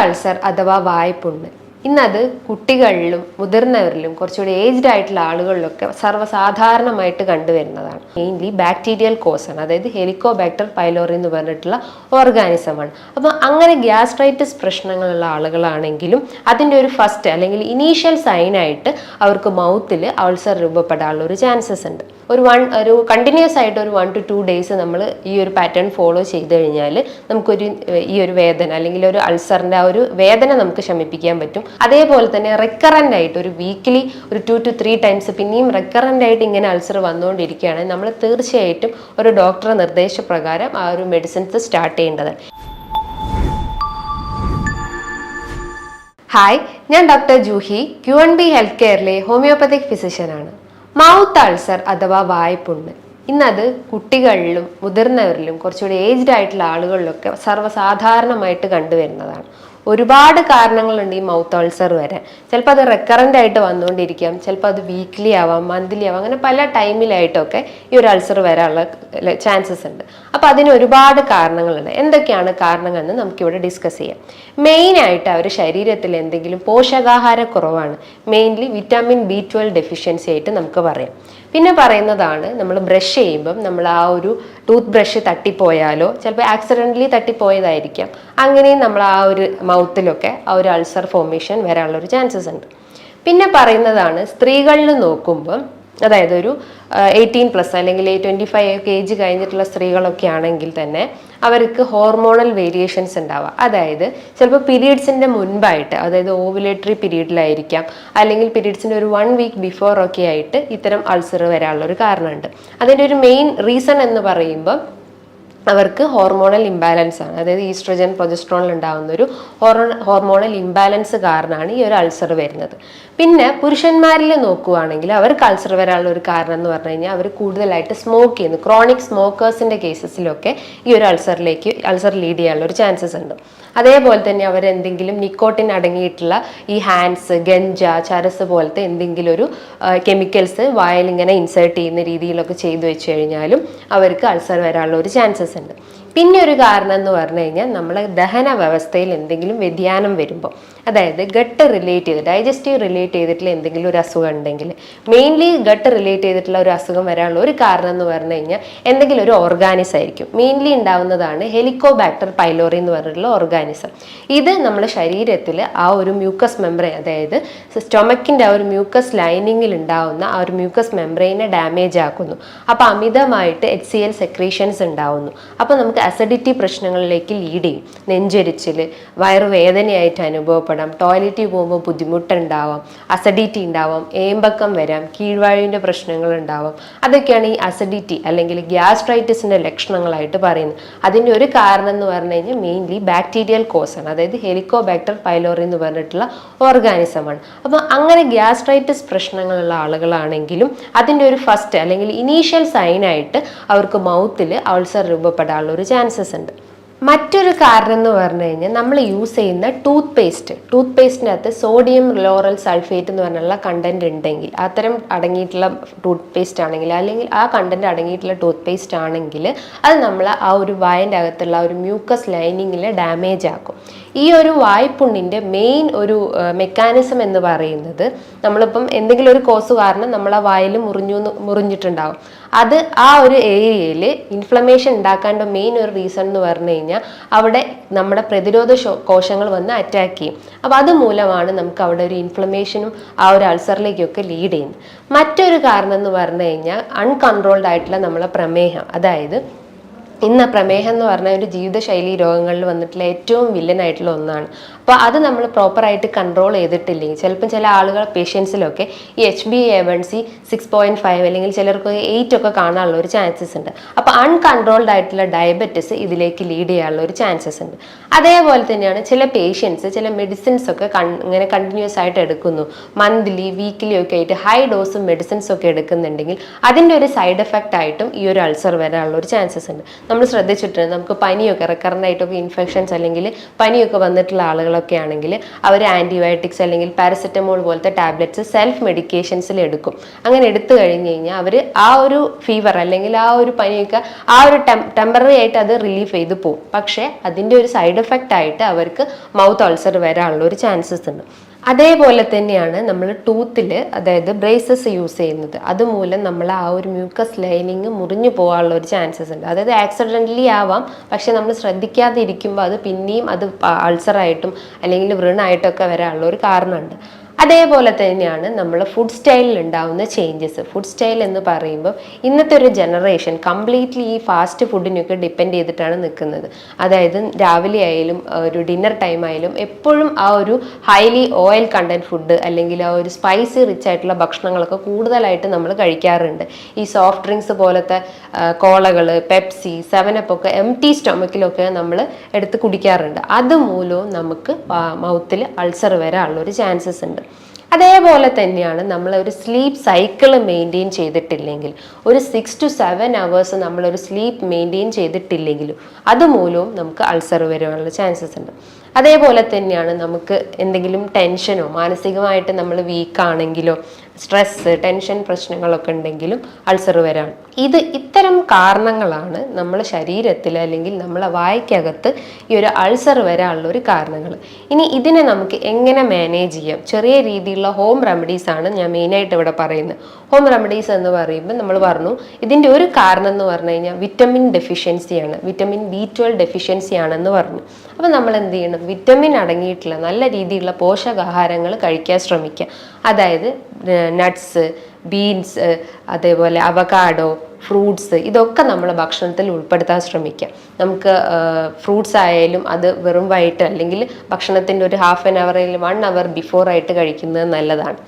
Ulcer അഥവാ വായ്പുണ്ണ് ഇന്നത് കുട്ടികളിലും മുതിർന്നവരിലും കുറച്ചുകൂടി ഏജ്ഡ് ആയിട്ടുള്ള ആളുകളിലൊക്കെ സർവ്വസാധാരണമായിട്ട് കണ്ടുവരുന്നതാണ്. മെയിൻലി ബാക്ടീരിയൽ കോസാണ്, അതായത് ഹെലിക്കോബാക്ടർ പൈലോറി എന്ന് പറഞ്ഞിട്ടുള്ള ഓർഗാനിസമാണ്. അപ്പോൾ അങ്ങനെ ഗ്യാസ്ട്രൈറ്റിസ് പ്രശ്നങ്ങളുള്ള ആളുകളാണെങ്കിലും അതിൻ്റെ ഒരു ഫസ്റ്റ് അല്ലെങ്കിൽ ഇനീഷ്യൽ സൈനായിട്ട് അവർക്ക് മൗത്തിൽ അൾസർ രൂപപ്പെടാനുള്ള ഒരു ചാൻസസ് ഉണ്ട്. ഒരു കണ്ടിന്യൂസ് ആയിട്ട് ഒരു 1 to 2 days നമ്മൾ ഈ ഒരു പാറ്റേൺ ഫോളോ ചെയ്ത് കഴിഞ്ഞാൽ നമുക്കൊരു ഈ ഒരു വേദന അല്ലെങ്കിൽ ഒരു അൾസറിൻ്റെ ആ ഒരു വേദന നമുക്ക് ശമിപ്പിക്കാൻ പറ്റും. അതേപോലെ തന്നെ റെക്കറൻ്റ് ആയിട്ട് ഒരു വീക്കിലി ഒരു 2 to 3 times പിന്നെയും റെക്കറൻ്റ് ആയിട്ട് ഇങ്ങനെ അൾസർ വന്നുകൊണ്ടിരിക്കുകയാണെങ്കിൽ നമ്മൾ തീർച്ചയായിട്ടും ഒരു ഡോക്ടറുടെ നിർദ്ദേശപ്രകാരം ആ ഒരു മെഡിസിൻസ് സ്റ്റാർട്ട് ചെയ്യേണ്ടതാണ്. ഹായ്, ഞാൻ ഡോക്ടർ ജൂഹി, QNB ഹെൽത്ത് കെയറിലെ ഹോമിയോപ്പത്തിക് ഫിസിഷ്യനാണ്. മൗത്ത് അൾസർ അഥവാ വായ്പുണ്ണ് ഇന്നത് കുട്ടികളിലും മുതിർന്നവരിലും കുറച്ചുകൂടി ഏജ്ഡ് ആയിട്ടുള്ള ആളുകളിലൊക്കെ സർവ്വസാധാരണമായിട്ട് കണ്ടുവരുന്നതാണ്. ഒരുപാട് കാരണങ്ങളുണ്ട് ഈ മൗത്ത് അൾസർ വരാൻ. ചിലപ്പോൾ അത് റെക്കറൻ്റ് ആയിട്ട് വന്നുകൊണ്ടിരിക്കാം, ചിലപ്പോൾ അത് വീക്ക്ലി ആവാം, മന്ത്ലി ആവാം, അങ്ങനെ പല ടൈമിലായിട്ടൊക്കെ ഈ ഒരു അൾസർ വരാനുള്ള ചാൻസസ് ഉണ്ട്. അപ്പോൾ അതിന് ഒരുപാട് കാരണങ്ങളുണ്ട്. എന്തൊക്കെയാണ് കാരണങ്ങളെന്ന് നമുക്കിവിടെ ഡിസ്കസ് ചെയ്യാം. മെയിനായിട്ട് അവർ ശരീരത്തിൽ എന്തെങ്കിലും പോഷകാഹാരക്കുറവാണ്, മെയിൻലി വിറ്റാമിൻ B12 ഡെഫിഷ്യൻസി ആയിട്ട് നമുക്ക് പറയാം. പിന്നെ പറയുന്നതാണ് നമ്മൾ ബ്രഷ് ചെയ്യുമ്പം നമ്മൾ ആ ഒരു ടൂത്ത് ബ്രഷ് തട്ടിപ്പോയാലോ ചിലപ്പോൾ ആക്സിഡൻ്റലി തട്ടിപ്പോയതായിരിക്കാം, അങ്ങനെയും നമ്മൾ ആ ഒരു മൗത്തിലൊക്കെ ആ ഒരു അൾസർ ഫോർമേഷൻ വരാനുള്ളൊരു ചാൻസസ് ഉണ്ട്. പിന്നെ പറയുന്നതാണ് സ്ത്രീകളിൽ നോക്കുമ്പം, അതായത് ഒരു 18+ അല്ലെങ്കിൽ 25 ഒക്കെ ഏജ് കഴിഞ്ഞിട്ടുള്ള സ്ത്രീകളൊക്കെ ആണെങ്കിൽ തന്നെ അവർക്ക് ഹോർമോണൽ വേരിയേഷൻസ് ഉണ്ടാവുക. അതായത് ചിലപ്പോൾ പീരീഡ്സിൻ്റെ മുൻപായിട്ട്, അതായത് ഓവുലേറ്ററി പീരീഡിലായിരിക്കാം, അല്ലെങ്കിൽ പീരീഡ്സിൻ്റെ ഒരു 1 week ബിഫോർ ഒക്കെ ആയിട്ട് ഇത്തരം അൾസർ വരാനുള്ളൊരു കാരണമുണ്ട്. അതിൻ്റെ ഒരു മെയിൻ റീസൺ എന്ന് പറയുമ്പോൾ അവർക്ക് ഹോർമോണൽ ഇംബാലൻസ് ആണ്, അതായത് ഈസ്ട്രജൻ പ്രൊജസ്ട്രോണിൽ ഉണ്ടാകുന്ന ഒരു ഹോർമോണൽ ഇംബാലൻസ് കാരണമാണ് ഈ ഒരു അൾസർ വരുന്നത്. പിന്നെ പുരുഷന്മാരിൽ നോക്കുകയാണെങ്കിൽ അവർക്ക് അൾസർ വരാനുള്ള ഒരു കാരണം എന്ന് പറഞ്ഞു കഴിഞ്ഞാൽ അവർ കൂടുതലായിട്ട് സ്മോക്ക് ചെയ്യുന്നു. ക്രോണിക് സ്മോക്കേഴ്സിൻ്റെ കേസസിലൊക്കെ ഈ ഒരു അൾസർ ലീഡ് ചെയ്യാനുള്ള ഒരു ചാൻസസ് ഉണ്ട്. അതേപോലെ തന്നെ അവരെന്തെങ്കിലും നിക്കോട്ടിൻ അടങ്ങിയിട്ടുള്ള ഈ ഹാൻഡ്സ്, ഗഞ്ച, ചരസ് പോലത്തെ എന്തെങ്കിലും ഒരു കെമിക്കൽസ് വായിൽ ഇങ്ങനെ ഇൻസേർട്ട് ചെയ്യുന്ന രീതിയിലൊക്കെ ചെയ്തു വെച്ച് കഴിഞ്ഞാലും അവർക്ക് അൾസർ വരാനുള്ള ഒരു ചാൻസസ് ഉണ്ട്. പിന്നെ ഒരു കാരണം എന്ന് പറഞ്ഞു കഴിഞ്ഞാൽ നമ്മളെ ദഹന വ്യവസ്ഥയിൽ എന്തെങ്കിലും വ്യതിയാനം വരുമ്പോൾ, അതായത് ഗട്ട് റിലേറ്റ് ചെയ്ത് ഡൈജസ്റ്റീവ് റിലേറ്റ് ചെയ്തിട്ടുള്ള എന്തെങ്കിലും ഒരു അസുഖം ഉണ്ടെങ്കിൽ, മെയിൻലി ഗട്ട് റിലേറ്റ് ചെയ്തിട്ടുള്ള ഒരു അസുഖം വരാനുള്ള ഒരു കാരണം എന്ന് പറഞ്ഞു കഴിഞ്ഞാൽ എന്തെങ്കിലും ഒരു ഓർഗാനിസം ആയിരിക്കും. മെയിൻലി ഉണ്ടാവുന്നതാണ് ഹെലിക്കോബാക്ടർ പൈലോറി എന്ന് പറഞ്ഞിട്ടുള്ള ഓർഗാനിസം. ഇത് നമ്മുടെ ശരീരത്തിൽ ആ ഒരു മ്യൂക്കസ് മെംബ്രെയിൻ, അതായത് സ്റ്റൊമക്കിൻ്റെ ആ ഒരു മ്യൂക്കസ് ലൈനിങ്ങിൽ ഉണ്ടാവുന്ന ആ ഒരു മ്യൂക്കസ് മെംബ്രെയിനെ ഡാമേജ് ആക്കുന്നു. അപ്പോൾ അമിതമായിട്ട് HCl സെക്രീഷൻസ് ഉണ്ടാവുന്നു. അപ്പോൾ നമുക്ക് അസിഡിറ്റി പ്രശ്നങ്ങളിലേക്ക് ലീഡ് ചെയ്യും. നെഞ്ചരിച്ചിൽ, വയറുവേദനയായിട്ട് അനുഭവപ്പെടാം, ടോയ്ലറ്റിൽ പോകുമ്പോൾ ബുദ്ധിമുട്ടുണ്ടാവാം, അസിഡിറ്റി ഉണ്ടാവാം, ഏമ്പക്കം വരാം, കീഴ്വായുവിൻ്റെ പ്രശ്നങ്ങൾ ഉണ്ടാവാം. അതൊക്കെയാണ് ഈ അസിഡിറ്റി അല്ലെങ്കിൽ ഗ്യാസ്ട്രൈറ്റിസിൻ്റെ ലക്ഷണങ്ങളായിട്ട് പറയുന്നത്. അതിൻ്റെ ഒരു കാരണം എന്ന് പറഞ്ഞു കഴിഞ്ഞാൽ മെയിൻലി ബാക്ടീരിയൽ കോസാണ്, അതായത് ഹെലിക്കോബാക്ടർ പൈലോറി എന്ന് പറഞ്ഞിട്ടുള്ള ഓർഗാനിസമാണ്. അപ്പോൾ അങ്ങനെ ഗ്യാസ്ട്രൈറ്റിസ് പ്രശ്നങ്ങളുള്ള ആളുകളാണെങ്കിലും അതിൻ്റെ ഒരു ഫസ്റ്റ് അല്ലെങ്കിൽ ഇനീഷ്യൽ സൈനായിട്ട് അവർക്ക് മൗത്തിൽ അൾസർ രൂപപ്പെടാനുള്ള ഒരു ചാൻസസ് ഉണ്ട്. മറ്റൊരു കാരണം എന്ന് പറഞ്ഞു കഴിഞ്ഞാൽ നമ്മൾ യൂസ് ചെയ്യുന്ന ടൂത്ത് പേസ്റ്റിനകത്ത് സോഡിയം ലോറൽ സൾഫേറ്റ് എന്ന് പറഞ്ഞുള്ള കണ്ടന്റ് ഉണ്ടെങ്കിൽ, അത്തരം അടങ്ങിയിട്ടുള്ള ടൂത്ത് പേസ്റ്റ് ആണെങ്കിൽ അല്ലെങ്കിൽ ആ കണ്ടന്റ് അടങ്ങിയിട്ടുള്ള ടൂത്ത് പേസ്റ്റ് ആണെങ്കിൽ അത് നമ്മൾ ആ ഒരു വായൻ്റെ അകത്തുള്ള ഒരു മ്യൂക്കസ് ലൈനിങ്ങിൽ ഡാമേജ് ആക്കും. ഈ ഒരു വായ്പുണ്ണിൻ്റെ മെയിൻ ഒരു മെക്കാനിസം എന്ന് പറയുന്നത്, നമ്മളിപ്പം എന്തെങ്കിലും ഒരു കോസ് കാരണം നമ്മളെ വായിൽ മുറിഞ്ഞിട്ടുണ്ടാവും. അത് ആ ഒരു ഏരിയയിൽ ഇൻഫ്ലമേഷൻ ഉണ്ടാക്കാൻ്റെ മെയിൻ ഒരു റീസൺ എന്ന് പറഞ്ഞു കഴിഞ്ഞാൽ അവിടെ നമ്മുടെ പ്രതിരോധ കോശങ്ങൾ വന്ന് അറ്റാക്ക് ചെയ്യും. അപ്പോൾ അതുമൂലമാണ് നമുക്ക് അവിടെ ഒരു ഇൻഫ്ലമേഷനും ആ ഒരു അൾസറിലേക്കൊക്കെ ലീഡ് ചെയ്യുന്നത്. മറ്റൊരു കാരണം എന്ന് പറഞ്ഞു കഴിഞ്ഞാൽ അൺകൺട്രോൾഡ് ആയിട്ടുള്ള നമ്മളെ പ്രമേഹം, അതായത് ഇന്ന് പ്രമേഹം എന്ന് പറഞ്ഞാൽ ഒരു ജീവിതശൈലി രോഗങ്ങളിൽ വന്നിട്ടുള്ള ഏറ്റവും വില്ലനായിട്ടുള്ള ഒന്നാണ്. അപ്പോൾ അത് നമ്മൾ പ്രോപ്പറായിട്ട് കൺട്രോൾ ചെയ്തിട്ടില്ലെങ്കിൽ ചിലപ്പം ചില ആളുകൾ പേഷ്യൻസിലൊക്കെ ഈ HbA1c 6.5 അല്ലെങ്കിൽ ചിലർക്ക് 8 ഒക്കെ കാണാനുള്ള ഒരു ചാൻസസ് ഉണ്ട്. അപ്പോൾ അൺകൺട്രോൾഡ് ആയിട്ടുള്ള ഡയബറ്റിസ് ഇതിലേക്ക് ലീഡ് ചെയ്യാനുള്ള ഒരു ചാൻസസ് ഉണ്ട്. അതേപോലെ തന്നെയാണ് ചില പേഷ്യൻസ് ചില മെഡിസിൻസ് ഒക്കെ ഇങ്ങനെ കണ്ടിന്യൂസ് ആയിട്ട് എടുക്കുന്നു, മന്ത്ലി വീക്ക്ലി ഒക്കെ ആയിട്ട് ഹൈ ഡോസ് മെഡിസിൻസ് ഒക്കെ എടുക്കുന്നുണ്ടെങ്കിൽ അതിൻ്റെ ഒരു സൈഡ് എഫക്റ്റ് ആയിട്ടും ഈ ഒരു അൾസർ വരാനുള്ള ഒരു ചാൻസസ് ഉണ്ട്. നമ്മൾ ശ്രദ്ധിച്ചിട്ടുണ്ട്, നമുക്ക് പനിയൊക്കെ റെക്കറൻ്റായിട്ടൊക്കെ ഇൻഫെക്ഷൻസ് അല്ലെങ്കിൽ പനിയൊക്കെ വന്നിട്ടുള്ള ആളുകളൊക്കെ ആണെങ്കിൽ അവർ ആൻറ്റിബയോട്ടിക്സ് അല്ലെങ്കിൽ പാരസെറ്റമോൾ പോലത്തെ ടാബ്ലറ്റ്സ് സെൽഫ് മെഡിക്കേഷൻസിൽ എടുക്കും. അങ്ങനെ എടുത്തു കഴിഞ്ഞ് കഴിഞ്ഞാൽ അവർ ആ ഒരു ഫീവർ അല്ലെങ്കിൽ ആ ഒരു പനിയൊക്കെ ആ ഒരു ടെമ്പററി ആയിട്ട് അത് റിലീഫ് ചെയ്ത് പോകും. പക്ഷേ അതിൻ്റെ ഒരു സൈഡ് എഫക്റ്റ് ആയിട്ട് അവർക്ക് മൗത്ത് അൾസർ വരാനുള്ള ഒരു ചാൻസസ് ഉണ്ട്. അതേപോലെ തന്നെയാണ് നമ്മൾ ടൂത്തിൽ, അതായത് ബ്രേസസ് യൂസ് ചെയ്യുന്നത്, അതുമൂലം നമ്മൾ ആ ഒരു മ്യൂക്കസ് ലൈനിങ് മുറിഞ്ഞു പോകാനുള്ള ഒരു ചാൻസസ് ഉണ്ട്. അതായത് ആക്സിഡൻ്റലി ആവാം, പക്ഷെ നമ്മൾ ശ്രദ്ധിക്കാതെ ഇരിക്കുമ്പോൾ അത് പിന്നെയും അത് അൾസറായിട്ടും അല്ലെങ്കിൽ വ്രണായിട്ടൊക്കെ വരാനുള്ള ഒരു കാരണമുണ്ട്. അതേപോലെ തന്നെയാണ് നമ്മൾ ഫുഡ് സ്റ്റൈലിൽ ഉണ്ടാവുന്ന ചേഞ്ചസ്. ഫുഡ് സ്റ്റൈൽ എന്ന് പറയുമ്പോൾ ഇന്നത്തെ ഒരു ജനറേഷൻ കംപ്ലീറ്റ്ലി ഈ ഫാസ്റ്റ് ഫുഡിനൊക്കെ ഡിപ്പെൻഡ് ചെയ്തിട്ടാണ് നിൽക്കുന്നത്. അതായത് രാവിലെ ആയാലും ഒരു ഡിന്നർ ടൈം ആയാലും എപ്പോഴും ആ ഒരു ഹൈലി ഓയിൽ കണ്ടന്റ് ഫുഡ് അല്ലെങ്കിൽ ആ ഒരു സ്പൈസി റിച്ച് ആയിട്ടുള്ള ഭക്ഷണങ്ങളൊക്കെ കൂടുതലായിട്ട് നമ്മൾ കഴിക്കാറുണ്ട്. ഈ സോഫ്റ്റ് ഡ്രിങ്ക്സ് പോലത്തെ കോളകൾ, പെപ്സി, 7up ഒക്കെ എംപ്റ്റി സ്റ്റൊമക്കിലൊക്കെ നമ്മൾ എടുത്ത് കുടിക്കാറുണ്ട്. അതുമൂലവും നമുക്ക് മൗത്തിൽ അൾസർ വരാനുള്ള ഒരു ചാൻസസ് ഉണ്ട്. അതേപോലെ തന്നെയാണ് നമ്മൾ ഒരു സ്ലീപ്പ് സൈക്കിൾ മെയിൻറ്റെയിൻ ചെയ്തിട്ടില്ലെങ്കിൽ, ഒരു 6 to 7 hours നമ്മളൊരു സ്ലീപ്പ് മെയിൻറ്റെയിൻ ചെയ്തിട്ടില്ലെങ്കിലും അതുമൂലവും നമുക്ക് അൾസർ വരാനുള്ള ചാൻസസ് ഉണ്ട്. അതേപോലെ തന്നെയാണ് നമുക്ക് എന്തെങ്കിലും ടെൻഷനോ മാനസികമായിട്ട് നമ്മൾ വീക്കാണെങ്കിലോ സ്ട്രെസ്, ടെൻഷൻ പ്രശ്നങ്ങളൊക്കെ ഉണ്ടെങ്കിലും അൾസർ വരാം. ഇത്തരം കാരണങ്ങളാണ് നമ്മളെ ശരീരത്തിൽ അല്ലെങ്കിൽ നമ്മളെ വായ്ക്കകത്ത് ഈ ഒരു അൾസർ വരാനുള്ള ഒരു കാരണങ്ങൾ. ഇനി ഇതിനെ നമുക്ക് എങ്ങനെ മാനേജ് ചെയ്യാം? ചെറിയ രീതിയിലുള്ള ഹോം റെമഡീസ് ആണ് ഞാൻ മെയിനായിട്ട് ഇവിടെ പറയുന്നത്. ഹോം റെമഡീസ് എന്ന് പറയുമ്പോൾ നമ്മൾ പറഞ്ഞു ഇതിൻ്റെ ഒരു കാരണം എന്ന് പറഞ്ഞു കഴിഞ്ഞാൽ വിറ്റമിൻ ഡെഫിഷ്യൻസിയാണ്, വിറ്റമിൻ B12 ഡെഫിഷ്യൻസി ആണെന്ന് പറഞ്ഞു. അപ്പോൾ നമ്മൾ എന്ത് ചെയ്യണം? വിറ്റമിൻ അടങ്ങിയിട്ടുള്ള നല്ല രീതിയിലുള്ള പോഷകാഹാരങ്ങൾ കഴിക്കാൻ ശ്രമിക്കുക. അതായത് നട്ട്സ്, ബീൻസ്, അതേപോലെ അവകാഡോ, ഫ്രൂട്ട്സ്, ഇതൊക്കെ നമ്മൾ ഭക്ഷണത്തിൽ ഉൾപ്പെടുത്താൻ ശ്രമിക്കുക. നമുക്ക് ഫ്രൂട്ട്സ് ആയാലും അത് വെറും വൈകിട്ട് അല്ലെങ്കിൽ ഭക്ഷണത്തിൻ്റെ ഒരു ഹാഫ് ആൻ അവർ അല്ലെങ്കിൽ 1 hour ബിഫോർ ആയിട്ട് കഴിക്കുന്നത് നല്ലതാണ്.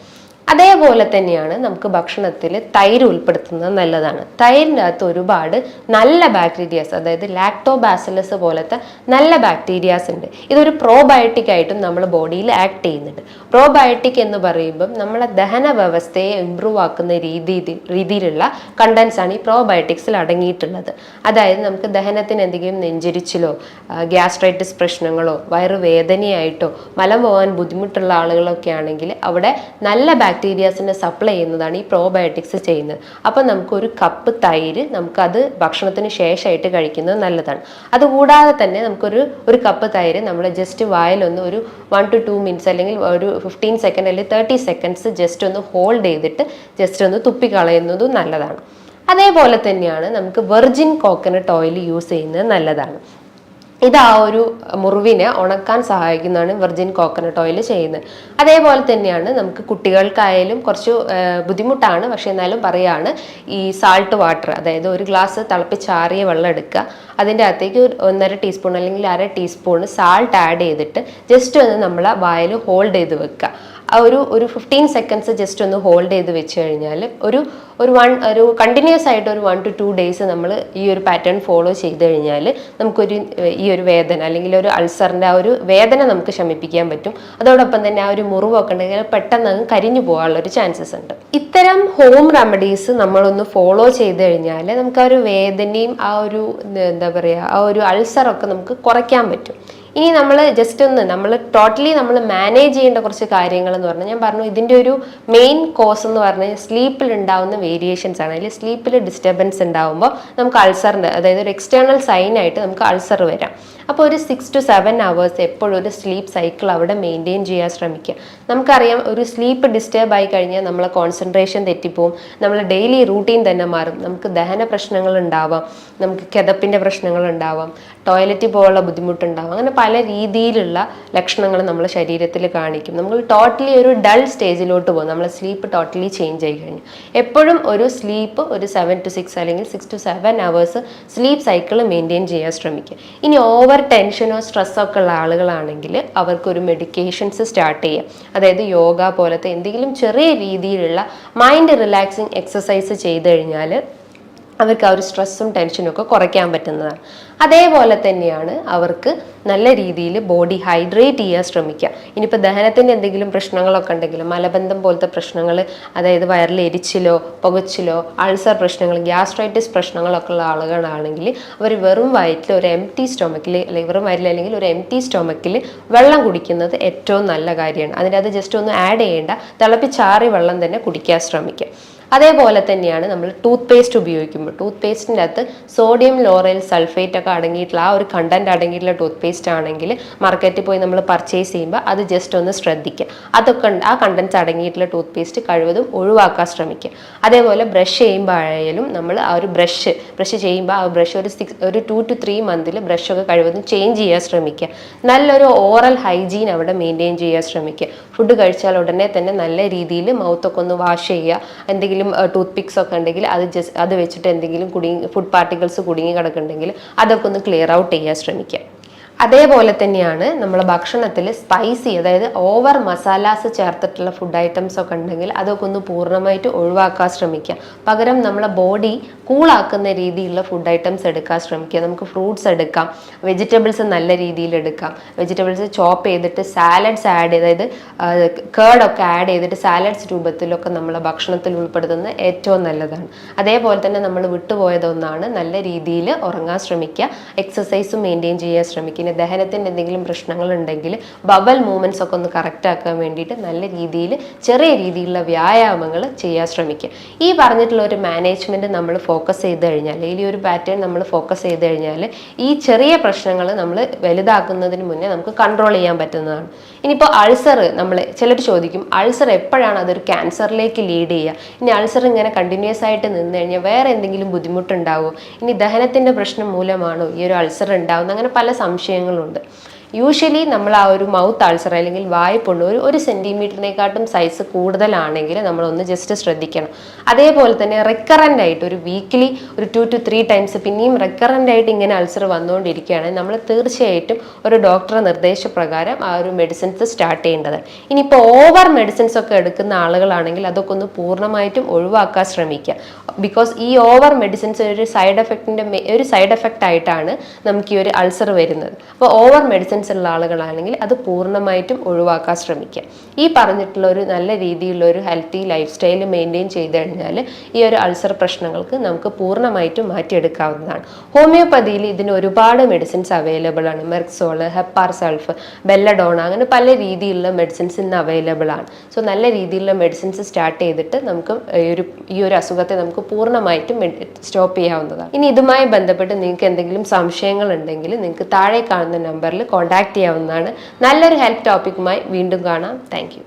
അതേപോലെ തന്നെയാണ് നമുക്ക് ഭക്ഷണത്തിൽ തൈര് ഉൾപ്പെടുത്തുന്നത് നല്ലതാണ്. തൈരിൻ്റെ അകത്ത് ഒരുപാട് നല്ല ബാക്ടീരിയാസ്, അതായത് ലാക്ടോബാസിലസ് പോലത്തെ നല്ല ബാക്ടീരിയാസ് ഉണ്ട്. ഇതൊരു പ്രോബയോട്ടിക് ആയിട്ടും നമ്മുടെ ബോഡിയിൽ ആക്ട് ചെയ്യുന്നുണ്ട്. പ്രോബയോട്ടിക് എന്ന് പറയുമ്പം നമ്മളെ ദഹന വ്യവസ്ഥയെ ഇമ്പ്രൂവ് ആക്കുന്ന രീതിയിലുള്ള കണ്ടൻസ് ആണ് ഈ പ്രോബയോട്ടിക്സിൽ അടങ്ങിയിട്ടുള്ളത്. അതായത് നമുക്ക് ദഹനത്തിന് എന്തെങ്കിലും നെഞ്ചരിച്ചിലോ ഗ്യാസ്ട്രൈറ്റിസ് പ്രശ്നങ്ങളോ വയറുവേദനയായിട്ടോ മലം പോകാൻ ബുദ്ധിമുട്ടുള്ള ആളുകളൊക്കെ ആണെങ്കിൽ അവിടെ നല്ല ബാക്ടീരിയാസിനെ സപ്ലൈ ചെയ്യുന്നതാണ് ഈ പ്രോബയോട്ടിക്സ് ചെയ്യുന്നത്. അപ്പം നമുക്കൊരു കപ്പ് തൈര് നമുക്കത് ഭക്ഷണത്തിന് ശേഷമായിട്ട് കഴിക്കുന്നത് നല്ലതാണ്. അതുകൂടാതെ തന്നെ ഒരു കപ്പ് തൈര് നമ്മൾ ജസ്റ്റ് വായിലൊന്ന് ഒരു 1 to 2 minutes അല്ലെങ്കിൽ ഒരു 15 seconds അല്ലെങ്കിൽ 30 seconds ജസ്റ്റ് ഒന്ന് ഹോൾഡ് ചെയ്തിട്ട് ജസ്റ്റ് ഒന്ന് തുപ്പിക്കളയുന്നതും നല്ലതാണ്. അതേപോലെ തന്നെയാണ് നമുക്ക് വെർജിൻ കോക്കനട്ട് ഓയിൽ യൂസ് ചെയ്യുന്നത് നല്ലതാണ്. ഇത് ആ ഒരു മുറിവിനെ ഉണക്കാൻ സഹായിക്കുന്നതാണ് വെർജിൻ കോക്കനട്ട് ഓയിൽ ചെയ്യുന്നത്. അതേപോലെ തന്നെയാണ് നമുക്ക് കുട്ടികൾക്കായാലും കുറച്ച് ബുദ്ധിമുട്ടാണ്, പക്ഷെ എന്നാലും പറയാണ്, ഈ സാൾട്ട് വാട്ടർ, അതായത് ഒരു ഗ്ലാസ് തിളപ്പിച്ചാറിയ വെള്ളം എടുക്കുക, അതിൻ്റെ അകത്തേക്ക് 1.5 ടീസ്പൂൺ അല്ലെങ്കിൽ 1/2 ടീസ്പൂൺ സാൾട്ട് ആഡ് ചെയ്തിട്ട് ജസ്റ്റ് ഒന്ന് നമ്മളെ വായിൽ ഹോൾഡ് ചെയ്ത് വെക്കുക. ആ ഒരു 15 seconds ജസ്റ്റ് ഒന്ന് ഹോൾഡ് ചെയ്ത് വെച്ച് കഴിഞ്ഞാൽ ഒരു കണ്ടിന്യൂസ് ആയിട്ട് ഒരു 1 to 2 days നമ്മൾ ഈ ഒരു പാറ്റേൺ ഫോളോ ചെയ്ത് കഴിഞ്ഞാൽ ഈ ഒരു വേദന അല്ലെങ്കിൽ ഒരു അൾസറിൻ്റെ ആ ഒരു വേദന നമുക്ക് ശമിപ്പിക്കാൻ പറ്റും. അതോടൊപ്പം തന്നെ ആ ഒരു മുറിവൊക്കെ ഉണ്ടെങ്കിൽ പെട്ടെന്ന് അങ്ങ് കരിഞ്ഞു പോകാനുള്ള ഒരു ചാൻസസ് ഉണ്ട്. ഇത്തരം ഹോം റെമഡീസ് നമ്മളൊന്ന് ഫോളോ ചെയ്ത് കഴിഞ്ഞാൽ നമുക്ക് ആ ഒരു വേദനയും ആ ഒരു എന്താ പറയുക ആ ഒരു അൾസറൊക്കെ നമുക്ക് കുറയ്ക്കാൻ പറ്റും. ഇനി നമ്മൾ ടോട്ടലി മാനേജ് ചെയ്യേണ്ട കുറച്ച് കാര്യങ്ങൾ എന്ന് പറഞ്ഞാൽ, ഞാൻ പറഞ്ഞു ഇതിൻ്റെ ഒരു മെയിൻ കോസ് എന്ന് പറഞ്ഞാൽ സ്ലീപ്പിൽ ഉണ്ടാവുന്ന വേരിയേഷൻസ് ആണ്. അല്ലെങ്കിൽ സ്ലീപ്പിൽ ഡിസ്റ്റർബൻസ് ഉണ്ടാകുമ്പോൾ നമുക്ക് അൾസറിൻ്റെ, അതായത് ഒരു എക്സ്റ്റേണൽ സൈനായിട്ട് നമുക്ക് അൾസർ വരാം. അപ്പോൾ ഒരു 6 to 7 hours എപ്പോഴും ഒരു സ്ലീപ്പ് സൈക്കിൾ അവിടെ മെയിൻറ്റെയിൻ ചെയ്യാൻ ശ്രമിക്കുക. നമുക്കറിയാം, ഒരു സ്ലീപ്പ് ഡിസ്റ്റർബ് ആയി കഴിഞ്ഞാൽ നമ്മളെ കോൺസെൻട്രേഷൻ തെറ്റിപ്പോവും, നമ്മൾ ഡെയിലി റൂട്ടീൻ തന്നെ മാറും, നമുക്ക് ദഹന പ്രശ്നങ്ങൾ ഉണ്ടാവാം, നമുക്ക് കിതപ്പിൻ്റെ പ്രശ്നങ്ങൾ ഉണ്ടാവാം, ടോയ്ലറ്റിൽ പോകാനുള്ള ബുദ്ധിമുട്ടുണ്ടാവും. അങ്ങനെ പല രീതിയിലുള്ള ലക്ഷണങ്ങൾ നമ്മുടെ ശരീരത്തിൽ കാണിക്കും. നമ്മൾ ടോട്ടലി ഒരു ഡൾ സ്റ്റേജിലോട്ട് പോകും, നമ്മളെ സ്ലീപ്പ് ടോട്ടലി ചേഞ്ച് ആയി കഴിഞ്ഞു. എപ്പോഴും ഒരു സ്ലീപ്പ് ഒരു 7 to 6 അല്ലെങ്കിൽ 6 to 7 hours sleep cycle maintain ചെയ്യാൻ ശ്രമിക്കുക. ഇനി ഓവർ ടെൻഷനോ സ്ട്രെസ്സോ ഒക്കെ ഉള്ള ആളുകളാണെങ്കിൽ അവർക്കൊരു മെഡിക്കേഷൻസ് സ്റ്റാർട്ട് ചെയ്യാം. അതായത് യോഗ പോലത്തെ എന്തെങ്കിലും ചെറിയ രീതിയിലുള്ള മൈൻഡ് റിലാക്സിങ് എക്സസൈസ് ചെയ്ത് കഴിഞ്ഞാൽ അവർക്ക് ആ ഒരു സ്ട്രെസ്സും ടെൻഷനും ഒക്കെ കുറയ്ക്കാൻ പറ്റുന്നതാണ്. അതേപോലെ തന്നെയാണ് അവർക്ക് നല്ല രീതിയിൽ ബോഡി ഹൈഡ്രേറ്റ് ചെയ്യാൻ ശ്രമിക്കുക. ഇനിയിപ്പോൾ ദഹനത്തിൻ്റെ എന്തെങ്കിലും പ്രശ്നങ്ങളൊക്കെ ഉണ്ടെങ്കിൽ, മലബന്ധം പോലത്തെ പ്രശ്നങ്ങൾ, അതായത് വയറിൽ എരിച്ചിലോ പുകച്ചിലോ അൾസർ പ്രശ്നങ്ങൾ, ഗ്യാസ്ട്രൈറ്റിസ് പ്രശ്നങ്ങളൊക്കെ ഉള്ള ആളുകളാണെങ്കിൽ അവർ വെറും വയറ്റിൽ ഒരു എംപ്റ്റി സ്റ്റൊമക്കിൽ, അല്ലെങ്കിൽ വെറും വയറ്റിൽ അല്ലെങ്കിൽ ഒരു എംപ്റ്റി സ്റ്റൊമക്കിൽ വെള്ളം കുടിക്കുന്നത് ഏറ്റവും നല്ല കാര്യമാണ്. അതിൻ്റെ അത് ജസ്റ്റ് ഒന്ന് ആഡ് ചെയ്യേണ്ട, തിളപ്പിച്ചാറി വെള്ളം തന്നെ കുടിക്കാൻ ശ്രമിക്കുക. അതേപോലെ തന്നെയാണ് നമ്മൾ ടൂത്ത് പേസ്റ്റ് ഉപയോഗിക്കുമ്പോൾ, ടൂത്ത് പേസ്റ്റിൻ്റെ അകത്ത് സോഡിയം ലോറൈൽ സൾഫേറ്റ് ഒക്കെ അടങ്ങിയിട്ടുള്ള ആ ഒരു കണ്ടന്റ് അടങ്ങിയിട്ടുള്ള ടൂത്ത് പേസ്റ്റ് ആണെങ്കിൽ മാർക്കറ്റിൽ പോയി നമ്മൾ പർച്ചേസ് ചെയ്യുമ്പോൾ അത് ജസ്റ്റ് ഒന്ന് ശ്രദ്ധിക്കുക. അതൊക്കെ ആ കണ്ടൻസ് അടങ്ങിയിട്ടുള്ള ടൂത്ത് പേസ്റ്റ് കഴിവതും ഒഴിവാക്കാൻ ശ്രമിക്കുക. അതേപോലെ ബ്രഷ് ചെയ്യുമ്പോഴായാലും നമ്മൾ ആ ഒരു ബ്രഷ് ചെയ്യുമ്പോൾ ആ ബ്രഷ് ഒരു 2 to 3 മന്തിൽ ബ്രഷൊക്കെ കഴിവതും ചേഞ്ച് ചെയ്യാൻ ശ്രമിക്കുക. നല്ലൊരു ഓറൽ ഹൈജീൻ അവിടെ മെയിൻറ്റെയിൻ ചെയ്യാൻ ശ്രമിക്കുക. ഫുഡ് കഴിച്ചാൽ ഉടനെ തന്നെ നല്ല രീതിയിൽ മൗത്തൊക്കെ ഒന്ന് വാഷ് ചെയ്യുക. എന്തെങ്കിലും ടൂത്ത് പിക്സ് ഒക്കെ ഉണ്ടെങ്കിൽ അത് വെച്ചിട്ട് എന്തെങ്കിലും ഫുഡ് പാർട്ടിക്കിൾസ് കുടുങ്ങി കിടക്കുന്നുണ്ടെങ്കിൽ അതൊക്കെ ഒന്ന് ക്ലിയർ ഔട്ട് ചെയ്യാൻ ശ്രമിക്കുക. അതേപോലെ തന്നെയാണ് നമ്മൾ ഭക്ഷണത്തിൽ സ്പൈസി, അതായത് ഓവർ മസാലാസ് ചേർത്തിട്ടുള്ള ഫുഡ് ഐറ്റംസ് ഒക്കെ ഉണ്ടെങ്കിൽ അതൊക്കെ ഒന്ന് പൂർണ്ണമായിട്ട് ഒഴിവാക്കാൻ ശ്രമിക്കുക. പകരം നമ്മളെ ബോഡി കൂളാക്കുന്ന രീതിയിലുള്ള ഫുഡ് ഐറ്റംസ് എടുക്കാൻ ശ്രമിക്കുക. നമുക്ക് ഫ്രൂട്ട്സ് എടുക്കാം, വെജിറ്റബിൾസ് നല്ല രീതിയിൽ എടുക്കാം. വെജിറ്റബിൾസ് ചോപ്പ് ചെയ്തിട്ട് സാലഡ്സ് ആഡ് ചെയ്ത്, അതായത് കേർഡൊക്കെ ആഡ് ചെയ്തിട്ട് സാലഡ്സ് രൂപത്തിലൊക്കെ നമ്മളെ ഭക്ഷണത്തിൽ ഉൾപ്പെടുത്തുന്നത് ഏറ്റവും നല്ലതാണ്. അതേപോലെ തന്നെ നമ്മൾ വിട്ടുപോയതൊന്നാണ് നല്ല രീതിയിൽ ഉറങ്ങാൻ ശ്രമിക്കുക, എക്സസൈസും മെയിൻറ്റെയിൻ ചെയ്യാൻ ശ്രമിക്കുക. ദഹനത്തിൻ്റെ എന്തെങ്കിലും പ്രശ്നങ്ങൾ ഉണ്ടെങ്കിൽ ബബൽ മൂവ്മെന്റ്സ് ഒക്കെ ഒന്ന് കറക്റ്റ് ആക്കാൻ വേണ്ടിയിട്ട് നല്ല രീതിയിൽ ചെറിയ രീതിയിലുള്ള വ്യായാമങ്ങൾ ചെയ്യാൻ ശ്രമിക്കുക. ഈ പറഞ്ഞിട്ടുള്ള ഒരു മാനേജ്മെന്റ് നമ്മൾ ഫോക്കസ് ചെയ്ത് കഴിഞ്ഞാൽ, അല്ലെങ്കിൽ ഈ ഒരു പാറ്റേൺ നമ്മൾ ഫോക്കസ് ചെയ്ത് കഴിഞ്ഞാൽ ഈ ചെറിയ പ്രശ്നങ്ങൾ നമ്മൾ വലുതാക്കുന്നതിന് മുന്നേ നമുക്ക് കൺട്രോൾ ചെയ്യാൻ പറ്റുന്നതാണ്. ഇനിയിപ്പോൾ അൾസർ, നമ്മൾ ചിലർ ചോദിക്കും അൾസർ എപ്പോഴാണ് അതൊരു ക്യാൻസറിലേക്ക് ലീഡ് ചെയ്യുക? ഇനി അൾസർ ഇങ്ങനെ കണ്ടിന്യൂസ് ആയിട്ട് നിന്ന് കഴിഞ്ഞാൽ വേറെ എന്തെങ്കിലും ബുദ്ധിമുട്ടുണ്ടാവുമോ? ഇനി ദഹനത്തിൻ്റെ പ്രശ്നം മൂലമാണോ ഈ ഒരു അൾസർ ഉണ്ടാവുന്നത്? അങ്ങനെ പല സംശയങ്ങളുണ്ട്. യൂഷ്വലി നമ്മൾ ആ ഒരു മൗത്ത് അൾസർ അല്ലെങ്കിൽ വായ്പുണ്ണ് ഒരു സെൻറ്റിമീറ്ററിനെക്കാട്ടും സൈസ് കൂടുതലാണെങ്കിൽ നമ്മളൊന്ന് ജസ്റ്റ് ശ്രദ്ധിക്കണം. അതേപോലെ തന്നെ റെക്കറൻ്റ് ആയിട്ട് ഒരു വീക്കിലി ഒരു 2 to 3 ടൈംസ് പിന്നെയും റെക്കറൻ്റ് ആയിട്ട് ഇങ്ങനെ അൾസർ വന്നുകൊണ്ടിരിക്കുകയാണെങ്കിൽ നമ്മൾ തീർച്ചയായിട്ടും ഒരു ഡോക്ടറുടെ നിർദ്ദേശപ്രകാരം ആ ഒരു മെഡിസിൻസ് സ്റ്റാർട്ട് ചെയ്യേണ്ടതാണ്. ഇനിയിപ്പോൾ ഓവർ മെഡിസിൻസ് ഒക്കെ എടുക്കുന്ന ആളുകളാണെങ്കിൽ അതൊക്കെ ഒന്ന് പൂർണ്ണമായിട്ടും ഒഴിവാക്കാൻ ശ്രമിക്കുക. ബിക്കോസ് ഈ ഓവർ മെഡിസിൻസ് ഒരു സൈഡ് എഫക്റ്റ് ആയിട്ടാണ് നമുക്ക് ഈ ഒരു അൾസർ വരുന്നത്. അപ്പോൾ ഓവർ മെഡിസിൻസ് ഉള്ള ആളുകളാണെങ്കിൽ അത് പൂർണ്ണമായിട്ടും ഒഴിവാക്കാൻ ശ്രമിക്കുക. ഈ പറഞ്ഞിട്ടുള്ള ഒരു നല്ല രീതിയിലുള്ള ഒരു ഹെൽത്തി ലൈഫ് സ്റ്റൈൽ മെയിൻറ്റെയിൻ ചെയ്ത് കഴിഞ്ഞാൽ ഈ ഒരു അൾസർ പ്രശ്നങ്ങൾക്ക് നമുക്ക് പൂർണ്ണമായിട്ടും മാറ്റിയെടുക്കാവുന്നതാണ്. ഹോമിയോപ്പതിയിൽ ഇതിന് ഒരുപാട് മെഡിസിൻസ് അവൈലബിൾ ആണ്. മെർക്സോൾ, ഹെപ്പാർ സൾഫ്, ബെല്ലഡോണ, അങ്ങനെ പല രീതിയിലുള്ള മെഡിസിൻസ് ഇന്ന് അവൈലബിൾ ആണ്. സോ നല്ല രീതിയിലുള്ള മെഡിസിൻസ് സ്റ്റാർട്ട് ചെയ്തിട്ട് നമുക്ക് ഈ ഒരു അസുഖത്തെ നമുക്ക് പൂർണ്ണമായിട്ടും സ്റ്റോപ്പ് ചെയ്യാവുന്നതാണ്. ഇനി ഇതുമായി ബന്ധപ്പെട്ട് നിങ്ങൾക്ക് എന്തെങ്കിലും സംശയങ്ങൾ ഉണ്ടെങ്കിൽ നിങ്ങൾക്ക് താഴെ കാണുന്ന നമ്പറിൽ കോൺടാക്ട് ചെയ്യാവുന്നതാണ്. നല്ലൊരു ഹെൽത്ത് ടോപ്പിക്കുമായി വീണ്ടും കാണാം. Thank you.